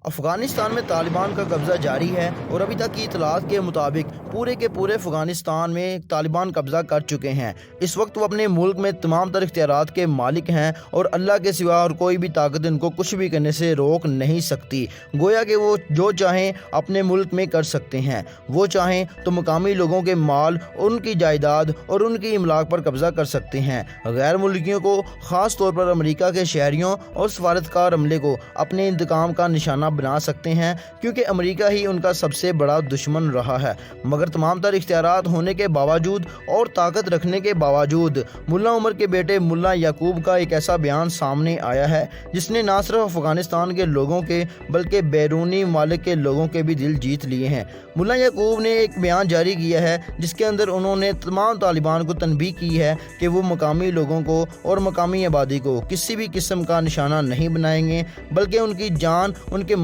افغانستان میں طالبان کا قبضہ جاری ہے اور ابھی تک کی اطلاعات کے مطابق پورے کے پورے افغانستان میں طالبان قبضہ کر چکے ہیں۔ اس وقت وہ اپنے ملک میں تمام تر اختیارات کے مالک ہیں اور اللہ کے سوا اور کوئی بھی طاقت ان کو کچھ بھی کرنے سے روک نہیں سکتی۔ گویا کہ وہ جو چاہیں اپنے ملک میں کر سکتے ہیں۔ وہ چاہیں تو مقامی لوگوں کے مال، ان کی جائیداد اور ان کی املاک پر قبضہ کر سکتے ہیں۔ غیر ملکیوں کو، خاص طور پر امریکہ کے شہریوں اور سفارتکار عملے کو اپنے انتقام کا نشانہ بنا سکتے ہیں، کیونکہ امریکہ ہی ان کا سب سے بڑا دشمن رہا ہے۔ مگر تمام تر اختیارات ہونے کے باوجود اور طاقت رکھنے کے باوجود ملا عمر کے بیٹے ملا یعقوب کا ایک ایسا بیان سامنے آیا ہے جس نے نہ صرف افغانستان کے لوگوں کے بلکہ بیرونی ممالک کے لوگوں کے بھی دل جیت لیے ہیں۔ ملا یعقوب نے ایک بیان جاری کیا ہے جس کے اندر انہوں نے تمام طالبان کو تنبیہ کی ہے کہ وہ مقامی لوگوں کو اور مقامی آبادی کو کسی بھی قسم کا نشانہ نہیں بنائیں گے، بلکہ ان کی جان، ان کے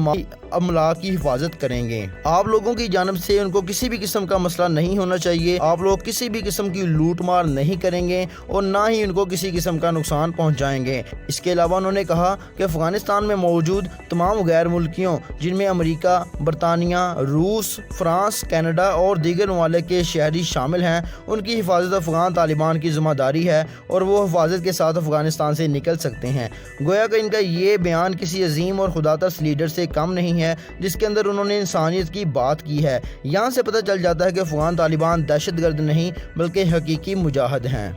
املاک کی حفاظت کریں گے۔ آپ لوگوں کی جانب سے ان کو کسی بھی قسم کا مسئلہ نہیں ہونا چاہیے۔ آپ لوگ کسی بھی قسم کی لوٹ مار نہیں کریں گے اور نہ ہی ان کو کسی قسم کا نقصان پہنچائیں گے۔ اس کے علاوہ انہوں نے کہا کہ افغانستان میں موجود تمام غیر ملکیوں، جن میں امریکہ، برطانیہ، روس، فرانس، کینیڈا اور دیگر ممالک کے شہری شامل ہیں، ان کی حفاظت افغان طالبان کی ذمہ داری ہے اور وہ حفاظت کے ساتھ افغانستان سے نکل سکتے ہیں۔ گویا کہ ان کا یہ بیان کسی عظیم اور خدا ترس لیڈر سے کم نہیں ہے جس کے اندر انہوں نے انسانیت کی بات کی ہے۔ یہاں سے پتہ چل جاتا ہے کہ افغان طالبان دہشت گرد نہیں بلکہ حقیقی مجاہد ہیں۔